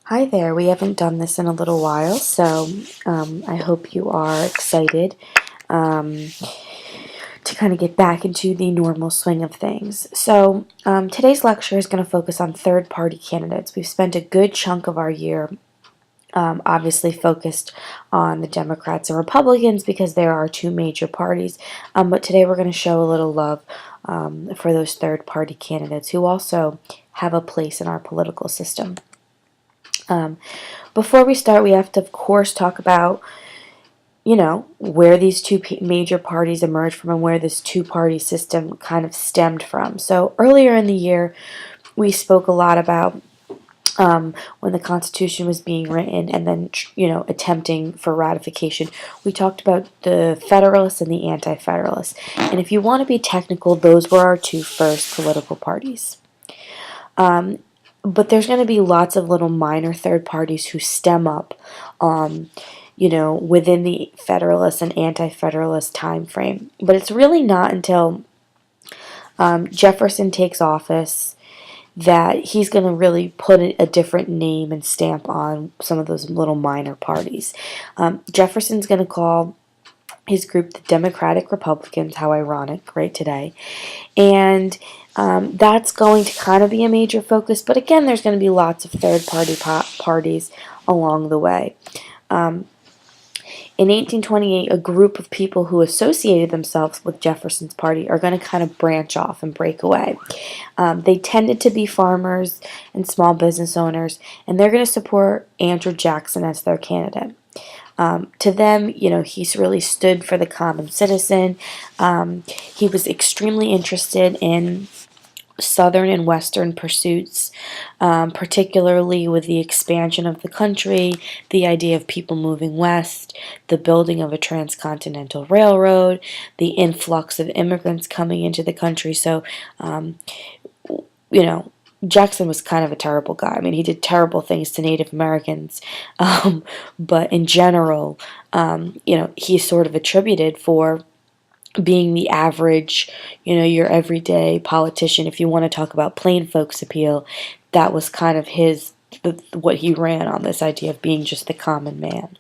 Hi there, we haven't done this in a little while, so I hope you are excited um, to kind of get back into the normal swing of things. So today's lecture is going to focus on third-party candidates. We've spent a good chunk of our year obviously focused on the Democrats and Republicans because there are two major parties, but today we're going to show a little love for those third-party candidates who also have a place in our political system. Before we start, we have to, of course, talk about, where these two major parties emerged from and where this two-party system kind of stemmed from. So earlier in the year, we spoke a lot about when the Constitution was being written and then, attempting for ratification. We talked about the Federalists and the Anti-Federalists. And if you want to be technical, those were our two first political parties. But there's going to be lots of little minor third parties who stem up, within the Federalist and Anti-Federalist time frame. But it's really not until Jefferson takes office that he's going to really put a different name and stamp on some of those little minor parties. Jefferson's going to call his group the Democratic Republicans. How ironic, right, today. And that's going to kind of be a major focus. But again, there's going to be lots of third-party parties along the way. In 1828, a group of people who associated themselves with Jefferson's party are going to kind of branch off and break away. They tended to be farmers and small business owners, and they're going to support Andrew Jackson as their candidate. To them, he's really stood for the common citizen. He was extremely interested in Southern and Western pursuits, particularly with the expansion of the country, the idea of people moving west, the building of a transcontinental railroad, the influx of immigrants coming into the country. So, Jackson was kind of a terrible guy. I mean, he did terrible things to Native Americans, but in general, he's sort of attributed for being the average, your everyday politician. If you want to talk about plain folks appeal, that was kind of what he ran on, this idea of being just the common man.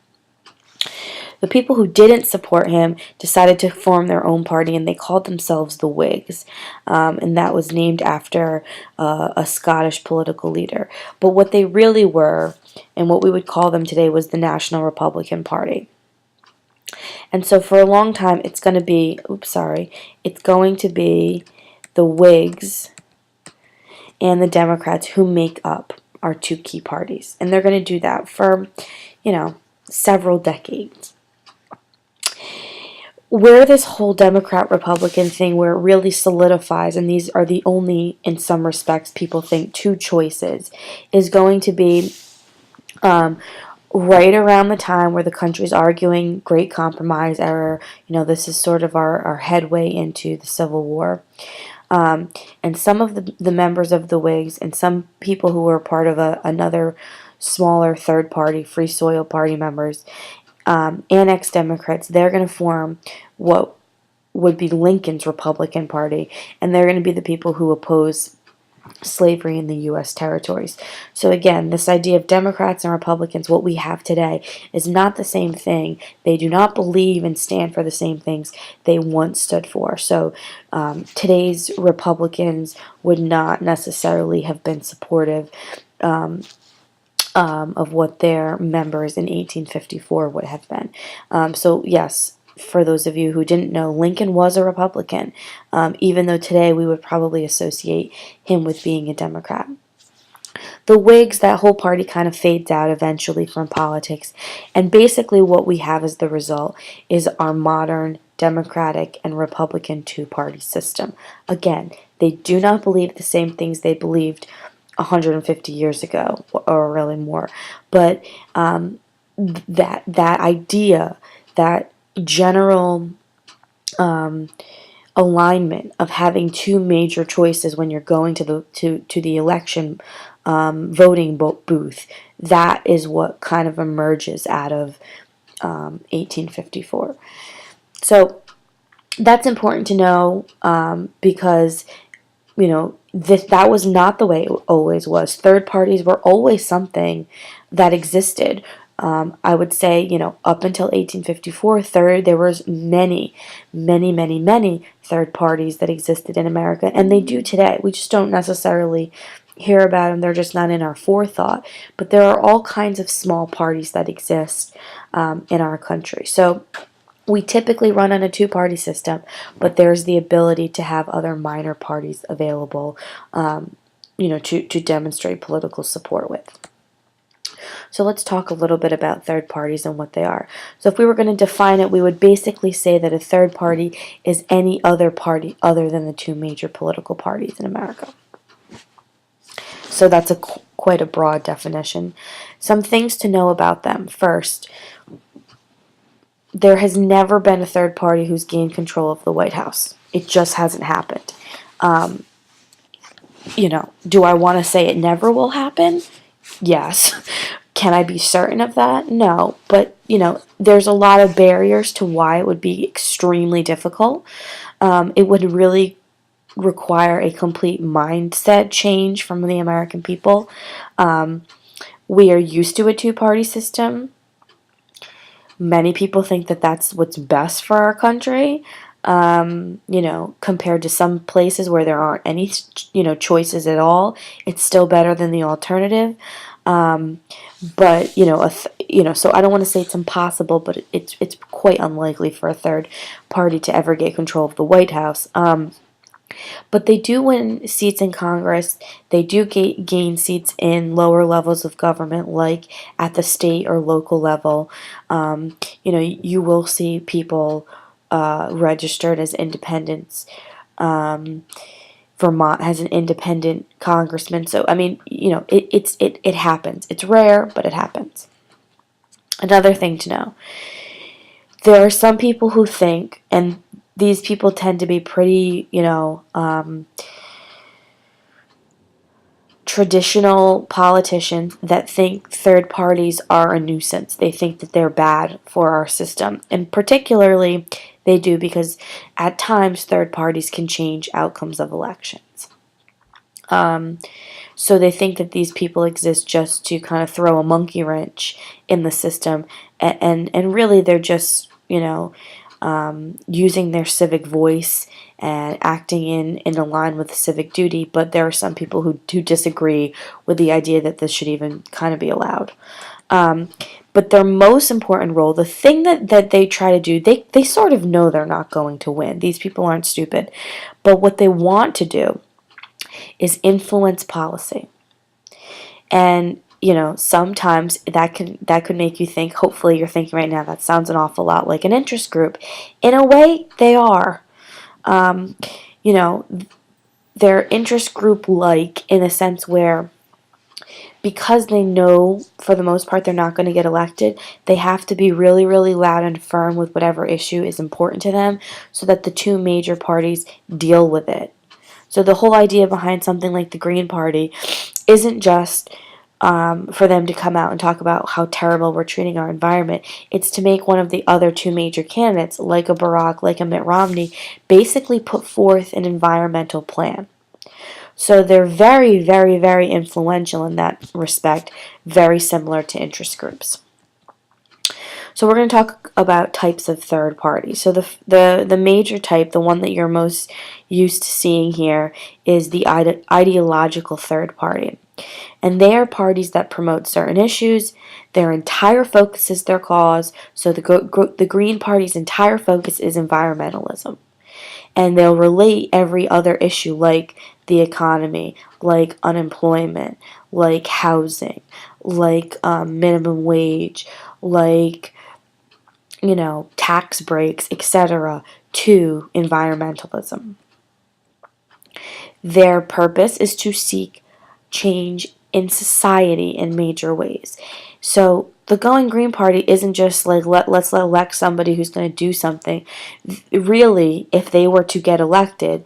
The people who didn't support him decided to form their own party, and they called themselves the Whigs, and that was named after a Scottish political leader. But what they really were, and what we would call them today, was the National Republican Party. And so for a long time, it's going to be the Whigs and the Democrats who make up our two key parties. And they're going to do that for, several decades. Where this whole Democrat-Republican thing, where it really solidifies, and these are the only, in some respects, people think, two choices, is going to be right around the time where the country's arguing Great Compromise era. This is sort of our headway into the Civil War. And some of the members of the Whigs and some people who were part of another smaller third party, Free Soil Party members, and ex-Democrats, they're going to form what would be Lincoln's Republican Party, and they're going to be the people who oppose slavery in the U.S. territories. So again, this idea of Democrats and Republicans, what we have today, is not the same thing. They do not believe and stand for the same things they once stood for. So today's Republicans would not necessarily have been supportive of what their members in 1854 would have been. So yes, for those of you who didn't know, Lincoln was a Republican, even though today we would probably associate him with being a Democrat. The Whigs, that whole party kind of fades out eventually from politics, and basically what we have as the result is our modern Democratic and Republican two-party system. Again, they do not believe the same things they believed 150 years ago, or really more, but that idea, that general alignment of having two major choices when you're going to the election voting booth, that is what kind of emerges out of 1854. So that's important to know, because that was not the way it always was. Third parties were always something that existed. I would say, up until 1854, there was many, many, many, many third parties that existed in America, and they do today. We just don't necessarily hear about them. They're just not in our forethought. But there are all kinds of small parties that exist in our country. So we typically run on a two-party system, but there's the ability to have other minor parties available, to demonstrate political support with. So let's talk a little bit about third parties and what they are. So if we were going to define it, we would basically say that a third party is any other party other than the two major political parties in America. So that's quite a broad definition. Some things to know about them. First, there has never been a third party who's gained control of the White House. It just hasn't happened. Do I want to say it never will happen? Yes. Can I be certain of that? No. But, there's a lot of barriers to why it would be extremely difficult. It would really require a complete mindset change from the American people. We are used to a two-party system. Many people think that that's what's best for our country, compared to some places where there aren't any, choices at all. It's still better than the alternative. But, so I don't want to say it's impossible, but it's quite unlikely for a third party to ever get control of the White House. But they do win seats in Congress. They do gain seats in lower levels of government, like at the state or local level. You will see people registered as independents. Vermont has an independent congressman. So, it happens. It's rare, but it happens. Another thing to know. There are some people who think, and these people tend to be pretty, traditional politicians that think third parties are a nuisance. They think that they're bad for our system. And particularly, they do because at times third parties can change outcomes of elections. So they think that these people exist just to kind of throw a monkey wrench in the system. And really they're just, using their civic voice and acting in line with civic duty, but there are some people who disagree with the idea that this should even kind of be allowed. But their most important role, the thing that they try to do, they sort of know they're not going to win. These people aren't stupid. But what they want to do is influence policy. And sometimes that could make you think, hopefully you're thinking right now, that sounds an awful lot like an interest group. In a way, they are. They're interest group-like in a sense where, because they know for the most part they're not going to get elected, they have to be really, really loud and firm with whatever issue is important to them so that the two major parties deal with it. So the whole idea behind something like the Green Party isn't just for them to come out and talk about how terrible we're treating our environment. It's to make one of the other two major candidates, like a Barack, like a Mitt Romney, basically put forth an environmental plan. So they're very, very, very influential in that respect, very similar to interest groups. So we're going to talk about types of third parties. So the major type, the one that you're most used to seeing here, is the ideological third party. And they are parties that promote certain issues. Their entire focus is their cause. So the Green Party's entire focus is environmentalism. And they'll relate every other issue, like the economy, like unemployment, like housing, like minimum wage, like tax breaks, etc., to environmentalism. Their purpose is to seek change in society in major ways. So the Going Green Party isn't just like let's elect somebody who's going to do something. Really, if they were to get elected,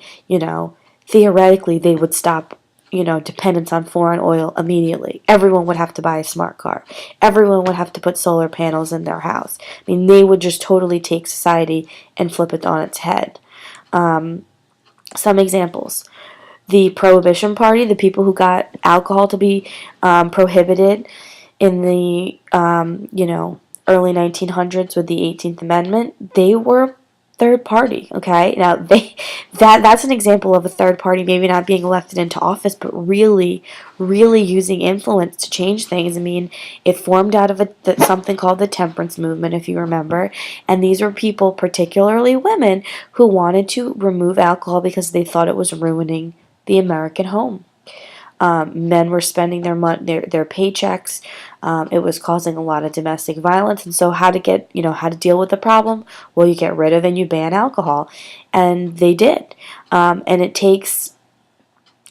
theoretically they would stop dependence on foreign oil immediately. Everyone would have to buy a smart car. Everyone would have to put solar panels in their house. I mean, they would just totally take society and flip it on its head. Some examples. the Prohibition Party, the people who got alcohol to be prohibited in the early 1900s with the 18th Amendment, they were third party. Okay, now that's an example of a third party maybe not being elected into office, but really using influence to change things. I mean, it formed out of something called the temperance movement, if you remember, and these were people, particularly women, who wanted to remove alcohol because they thought it was ruining the American home. Men were spending their paychecks. It was causing a lot of domestic violence, and so how to deal with the problem? Well, you get rid of and you ban alcohol, and they did. And it takes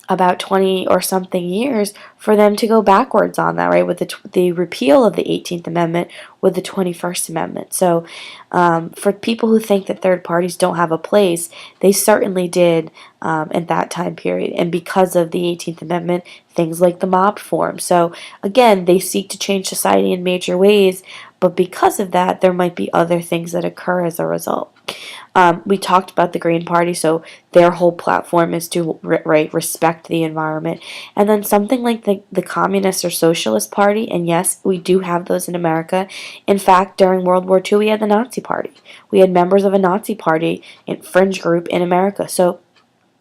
about 20 or something years for them to go backwards on that, right, with the repeal of the 18th Amendment with the 21st Amendment. So for people who think that third parties don't have a place, they certainly did in that time period. And because of the 18th Amendment, things like the mob form. So again, they seek to change society in major ways, but because of that, there might be other things that occur as a result. We talked about the Green Party, so their whole platform is to respect the environment. And then something like the Communist or Socialist Party, and yes, we do have those in America. In fact, during World War II, we had the Nazi Party. We had members of a Nazi Party fringe group in America. So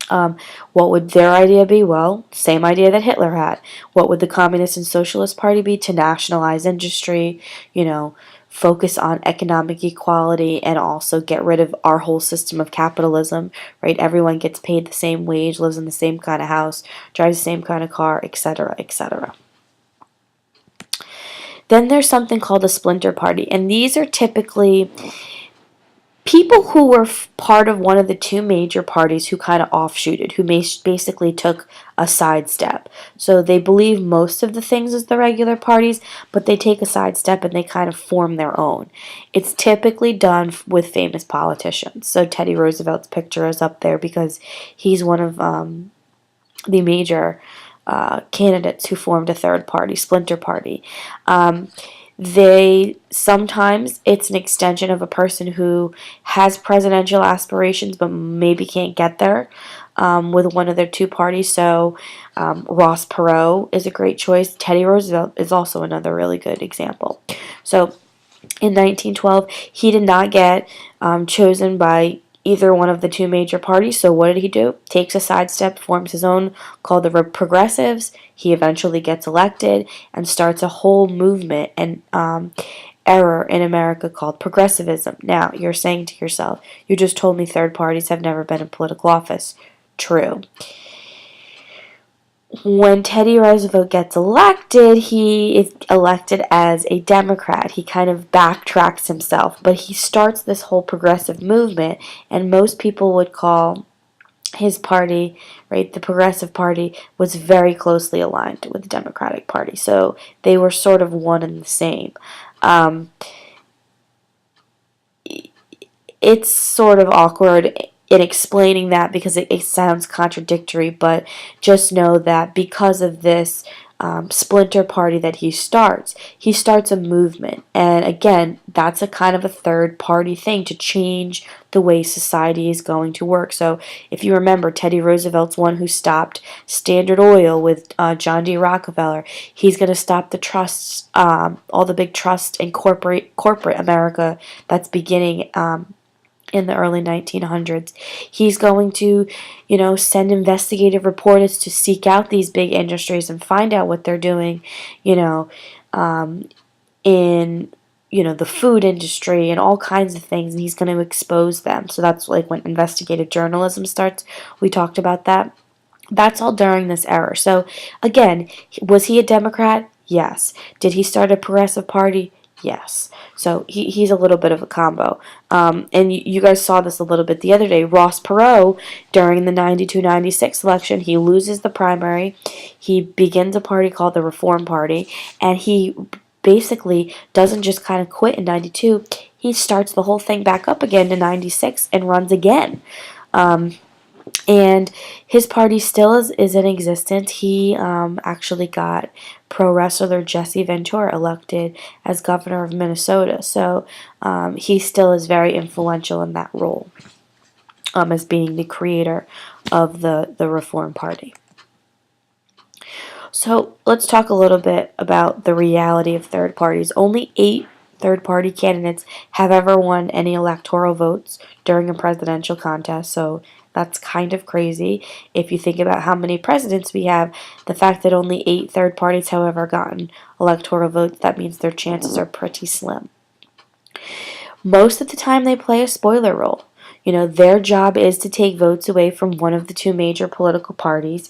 what would their idea be? Well, same idea that Hitler had. What would the Communist and Socialist Party be? To nationalize industry, focus on economic equality, and also get rid of our whole system of capitalism, right? Everyone gets paid the same wage, lives in the same kind of house, drives the same kind of car, etc., etc. Then there's something called a splinter party, and these are typically people who were part of one of the two major parties who kind of offshooted, who basically took a sidestep. So they believe most of the things as the regular parties, but they take a sidestep and they kind of form their own. It's typically done with famous politicians. So Teddy Roosevelt's picture is up there because he's one of the major candidates who formed a third party, splinter party. Sometimes it's an extension of a person who has presidential aspirations but maybe can't get there with one of their two parties. So Ross Perot is a great choice. Teddy Roosevelt is also another really good example. So in 1912, he did not get chosen by either one of the two major parties. So what did he do? Takes a sidestep, forms his own called the Progressives. He eventually gets elected and starts a whole movement and era in America called progressivism. Now, you're saying to yourself, you just told me third parties have never been in political office. True. When Teddy Roosevelt gets elected, he is elected as a Democrat. He kind of backtracks himself, but he starts this whole progressive movement, and most people would call his party, right, the Progressive Party, was very closely aligned with the Democratic Party. So they were sort of one and the same. It's sort of awkward in explaining that because it sounds contradictory, but just know that because of this splinter party that he starts a movement. And again, that's a kind of a third party thing to change the way society is going to work. So if you remember, Teddy Roosevelt's one who stopped Standard Oil with John D. Rockefeller. He's going to stop the trusts, all the big trust and corporate America that's beginning in the early 1900s. He's going to, send investigative reporters to seek out these big industries and find out what they're doing, in, the food industry and all kinds of things, and he's going to expose them. So that's like when investigative journalism starts. We talked about that. That's all during this era. So again, was he a Democrat? Yes. Did he start a progressive party? Yes. So he's a little bit of a combo. And you guys saw this a little bit the other day. Ross Perot, during the 92-96 election, he loses the primary. He begins a party called the Reform Party, and he basically doesn't just kind of quit in 92. He starts the whole thing back up again in 96 and runs again. And his party still is in existence. He actually got pro wrestler Jesse Ventura elected as governor of Minnesota. So he still is very influential in that role. as being the creator of the Reform Party. So let's talk a little bit about the reality of third parties. Only 8 third-party candidates have ever won any electoral votes during a presidential contest, so that's kind of crazy. If you think about how many presidents we have, the fact that only 8 third parties have ever gotten electoral votes, that means their chances are pretty slim. Most of the time they play a spoiler role. Their job is to take votes away from one of the 2 major political parties.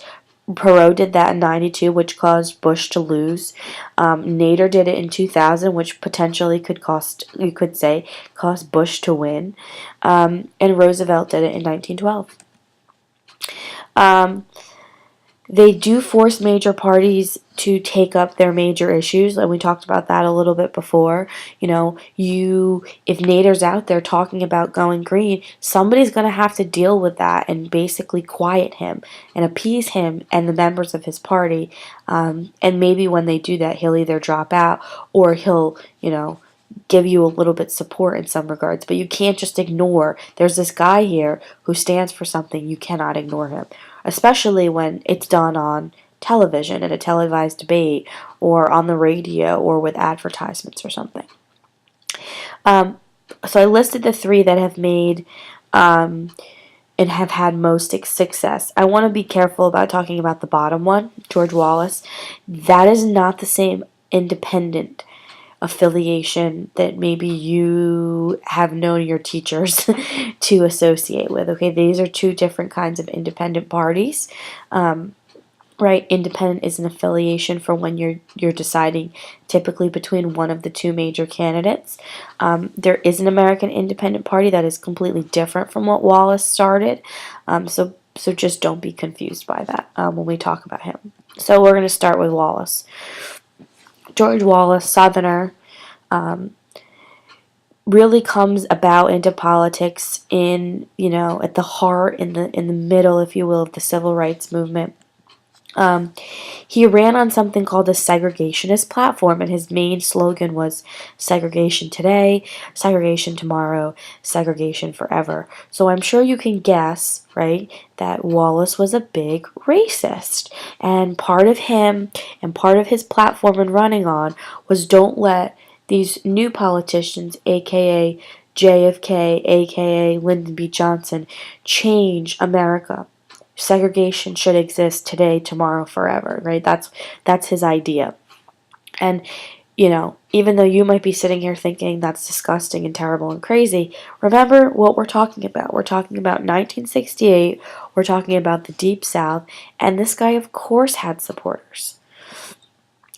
Perot did that in 92, which caused Bush to lose. Nader did it in 2000, which potentially could cost Bush to win. And Roosevelt did it in 1912. They do force major parties to take up their major issues, and we talked about that a little bit before. If Nader's out there talking about going green, somebody's going to have to deal with that and basically quiet him and appease him and the members of his party. And maybe when they do that, he'll either drop out or he'll, give you a little bit support in some regards. But you can't just ignore. There's this guy here who stands for something. You cannot ignore him, especially when it's done on television in a televised debate or on the radio or with advertisements or something. So I listed the 3 that have made and have had most success. I want to be careful about talking about the bottom one, George Wallace. That is not the same independent affiliation that maybe you have known your teachers to associate with. Okay, these are 2 different kinds of independent parties. Right, independent is an affiliation for when you're deciding typically between one of the 2 major candidates. There is an American Independent Party that is completely different from what Wallace started. So just don't be confused by that when we talk about him. So we're going to start with Wallace. George Wallace, Southerner, really comes about into politics in, at the heart, in the middle, if you will, of the civil rights movement. He ran on something called a segregationist platform, and his main slogan was segregation today, segregation tomorrow, segregation forever. So I'm sure you can guess, right, that Wallace was a big racist. And part of him and part of his platform and running on was don't let these new politicians, aka JFK, aka Lyndon B. Johnson, change America. Segregation should exist today, tomorrow, forever, right? That's his idea. And, even though you might be sitting here thinking that's disgusting and terrible and crazy, remember what we're talking about. We're talking about 1968. We're talking about the Deep South. And this guy, of course, had supporters.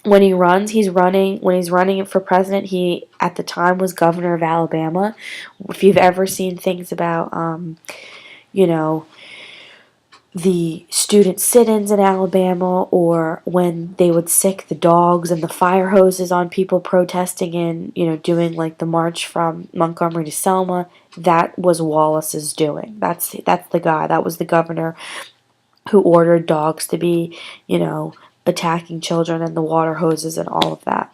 When he's running for president, he, at the time, was governor of Alabama. If you've ever seen things about, the student sit-ins in Alabama, or when they would sick the dogs and the fire hoses on people protesting and, doing like the march from Montgomery to Selma, that was Wallace's doing. That's the guy. That was the governor who ordered dogs to be, attacking children and the water hoses and all of that.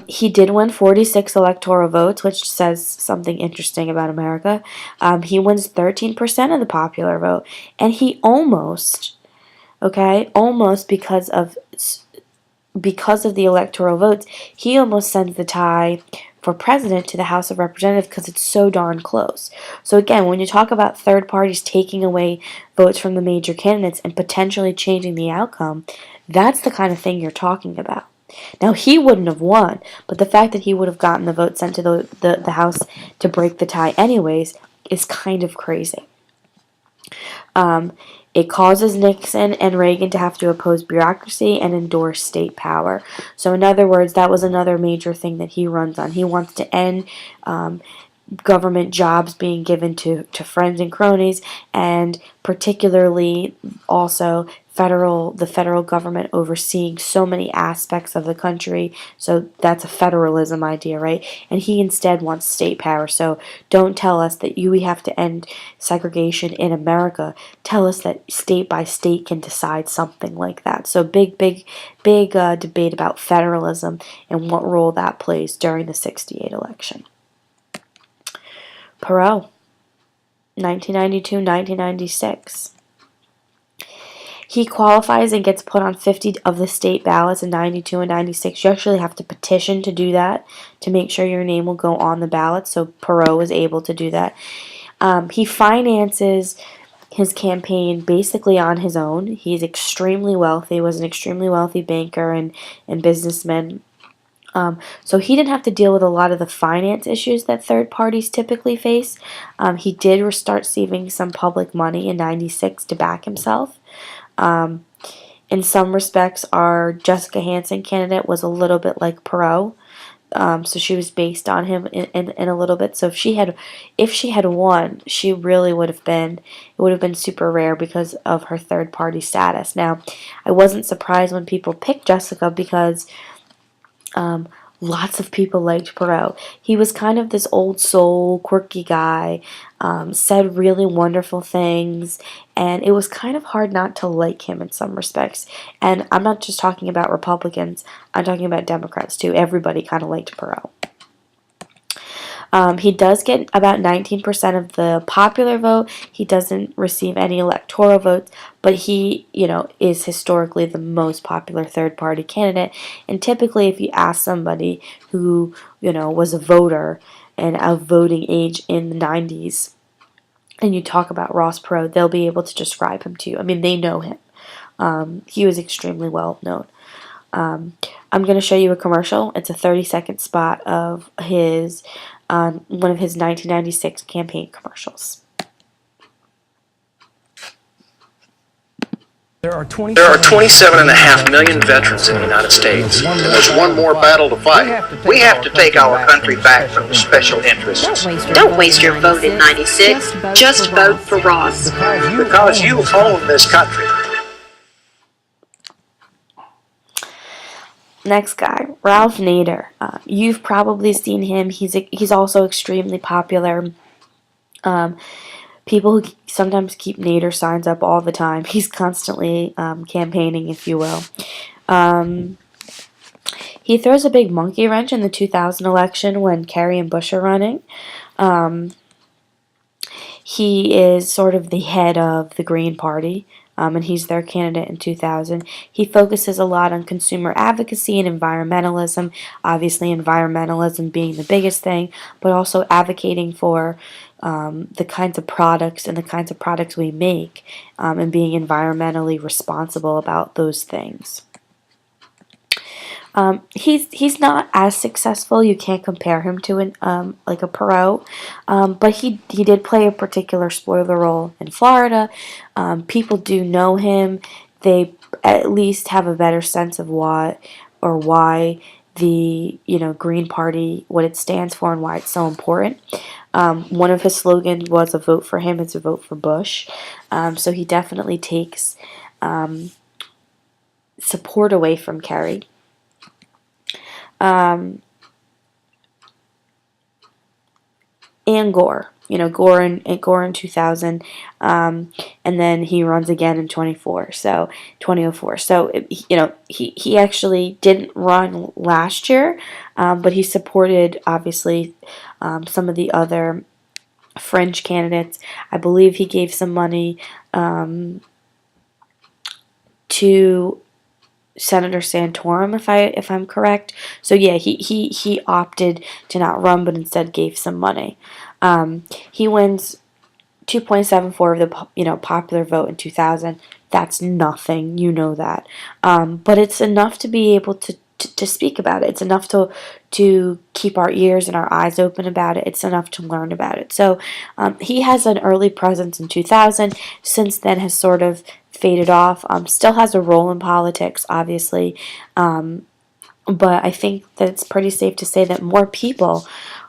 He did win 46 electoral votes, which says something interesting about America. He wins 13% of the popular vote, and he almost because of the electoral votes, he almost sends the tie for president to the House of Representatives because it's so darn close. So again, when you talk about third parties taking away votes from the major candidates and potentially changing the outcome, that's the kind of thing you're talking about. Now, he wouldn't have won, but the fact that he would have gotten the vote sent to the House to break the tie anyways is kind of crazy. It causes Nixon and Reagan to have to oppose bureaucracy and endorse state power. So in other words, that was another major thing that he runs on. He wants to end government jobs being given to friends and cronies, and particularly also the federal government overseeing so many aspects of the country. So that's a federalism idea, right? And he instead wants state power. So don't tell us that we have to end segregation in America. Tell us that state by state can decide something like that. So big debate about federalism and what role that plays during the 68 election. Perot. 1992, 1996. He qualifies and gets put on 50 of the state ballots in 92 and 96. You actually have to petition to do that to make sure your name will go on the ballot. So Perot was able to do that. He finances his campaign basically on his own. He's extremely wealthy, was an extremely wealthy banker and businessman. So he didn't have to deal with a lot of the finance issues that third parties typically face. He did start receiving some public money in 96 to back himself. In some respects, our Jessica Hansen candidate was a little bit like Perot. So she was based on him in a little bit. So if she had won, she really it would have been super rare because of her third party status. Now, I wasn't surprised when people picked Jessica because lots of people liked Perot. He was kind of this old soul, quirky guy, said really wonderful things, and it was kind of hard not to like him in some respects. And I'm not just talking about Republicans, I'm talking about Democrats too. Everybody kind of liked Perot. He does get about 19% of the popular vote. He doesn't receive any electoral votes, but he, is historically the most popular third-party candidate. And typically, if you ask somebody who, was a voter and of voting age in the 90s, and you talk about Ross Perot, they'll be able to describe him to you. I mean, they know him. He was extremely well known. I'm going to show you a commercial. It's a 30-second spot of one of his 1996 campaign commercials. There are 27.5 million veterans in the United States. And there's one more battle to fight. We have to take our country back from the special interests. Don't waste your vote in 96. Just vote for Ross. Because you own this country. Next guy, Ralph Nader. You've probably seen him. He's also extremely popular. People who sometimes keep Nader signs up all the time. He's constantly campaigning, if you will. He throws a big monkey wrench in the 2000 election when Kerry and Bush are running. He is sort of the head of the Green Party. And he's their candidate in 2000. He focuses a lot on consumer advocacy and environmentalism, obviously environmentalism being the biggest thing, but also advocating for the kinds of products and the kinds of products we make and being environmentally responsible about those things. He's not as successful. You can't compare him to like a Perot, but he did play a particular spoiler role in Florida. People do know him. They at least have a better sense of why the Green Party, what it stands for, and why it's so important. One of his slogans was "A vote for him is a vote for Bush," so he definitely takes support away from Kerry. And Gore, Gore in 2000, and then he runs again in 2004. So he actually didn't run last year, but he supported obviously some of the other fringe candidates. I believe he gave some money to Senator Santorum, if I'm correct. So yeah, he opted to not run, but instead gave some money. He wins 2.74 of the popular vote in 2000. That's nothing, that. But it's enough to be able to speak about it. It's enough to keep our ears and our eyes open about it. It's enough to learn about it. So he has an early presence in 2000. Since then has sort of faded off. Still has a role in politics, obviously. But I think that it's pretty safe to say that more people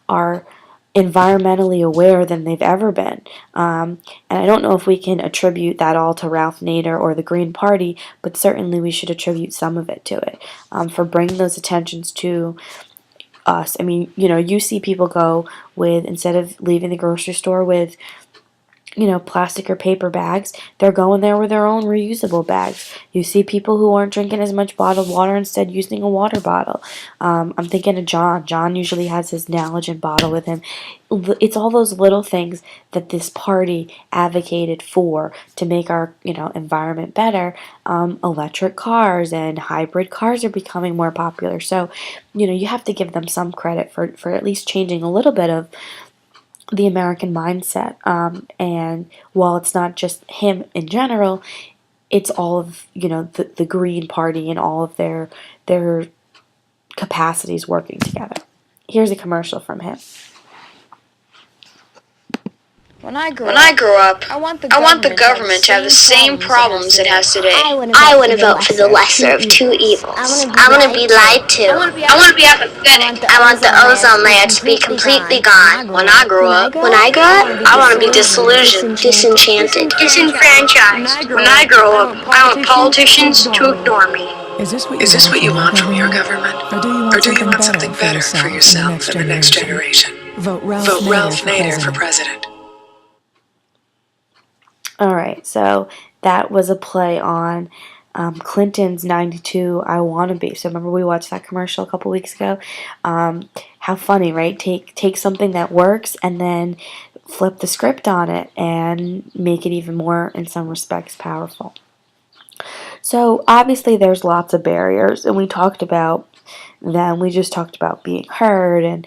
are environmentally aware than they've ever been. And I don't know if we can attribute that all to Ralph Nader or the Green Party, but certainly we should attribute some of it to it, for bringing those attentions to us. I mean, you see people go with, instead of leaving the grocery store with plastic or paper bags, they're going there with their own reusable bags. You see people who aren't drinking as much bottled water, instead using a water bottle. I'm thinking of John. John usually has his Nalgene bottle with him. It's all those little things that this party advocated for to make our, environment better. Electric cars and hybrid cars are becoming more popular. So, you have to give them some credit for at least changing a little bit of the American mindset. And while it's not just him in general, it's all of the Green Party and all of their capacities working together. Here's a commercial from him. When I grow up, I want the government to have the same problems it has today. I want to vote for the lesser of two evils. I want to be lied to. I want to be apathetic. I want the ozone layer to be completely gone. When I grow up, I want to be disillusioned, disenchanted, disenfranchised. When I grow up, I want politicians to ignore me. Is this what you want from your government? Or do you want something better for yourself and the next generation? Vote Ralph Nader for president. Alright, so that was a play on Clinton's 92 I Wanna Be. So remember we watched that commercial a couple weeks ago? How funny, right? Take something that works and then flip the script on it and make it even more, in some respects, powerful. So obviously there's lots of barriers, and we talked about them. We just talked about being heard and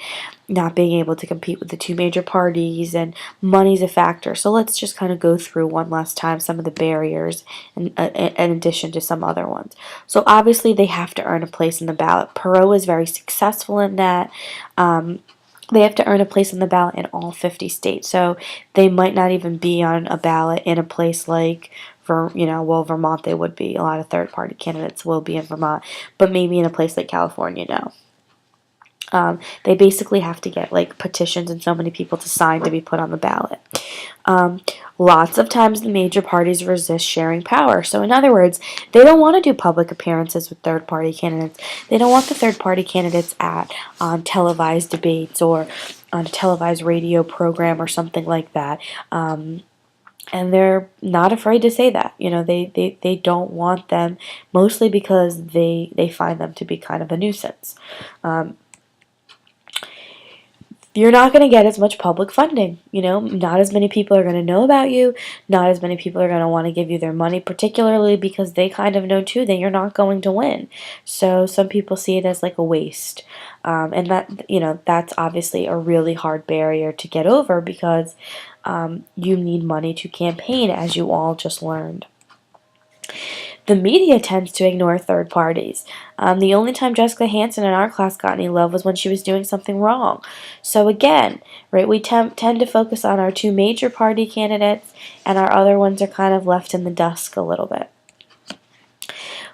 not being able to compete with the two major parties, and money's a factor. So let's just kind of go through one last time some of the barriers in addition to some other ones. So obviously they have to earn a place in the ballot. Perot is very successful in that. They have to earn a place on the ballot in all 50 states. So they might not even be on a ballot in a place like Vermont they would be. A lot of third-party candidates will be in Vermont, but maybe in a place like California, no. They basically have to get petitions and so many people to sign to be put on the ballot. Lots of times the major parties resist sharing power. So in other words, they don't want to do public appearances with third-party candidates. They don't want the third-party candidates on televised debates or on a televised radio program or something like that. And they're not afraid to say that. They don't want them, mostly because they find them to be kind of a nuisance. You're not going to get as much public funding. Not as many people are going to know about you. Not as many people are going to want to give you their money, particularly because they kind of know too that you're not going to win. So some people see it as like a waste. And that's obviously a really hard barrier to get over because you need money to campaign, as you all just learned. The media tends to ignore third parties. The only time Jessica Hansen in our class got any love was when she was doing something wrong. So again, right, we tend to focus on our two major party candidates, and our other ones are kind of left in the dusk a little bit.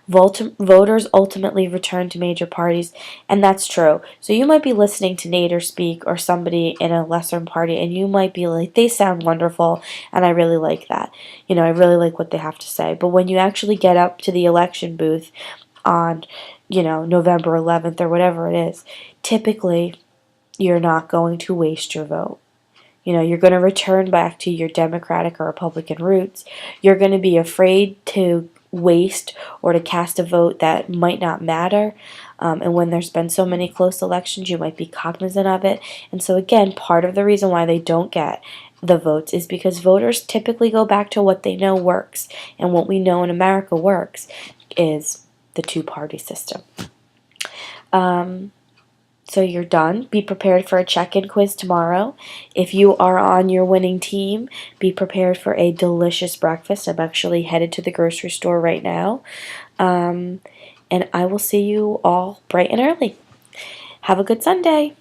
Voters ultimately return to major parties, and that's true. So you might be listening to Nader speak or somebody in a lesser party, and you might be like, they sound wonderful, and I really like that. I really like what they have to say. But when you actually get up to the election booth on, November 11th or whatever it is, typically you're not going to waste your vote. You're going to return back to your Democratic or Republican roots. You're going to be afraid to waste or to cast a vote that might not matter. And when there's been so many close elections, you might be cognizant of it. And so again, part of the reason why they don't get the votes is because voters typically go back to what they know works. And what we know in America works is the two-party system. So you're done. Be prepared for a check-in quiz tomorrow. If you are on your winning team, be prepared for a delicious breakfast. I'm actually headed to the grocery store right now. And I will see you all bright and early. Have a good Sunday.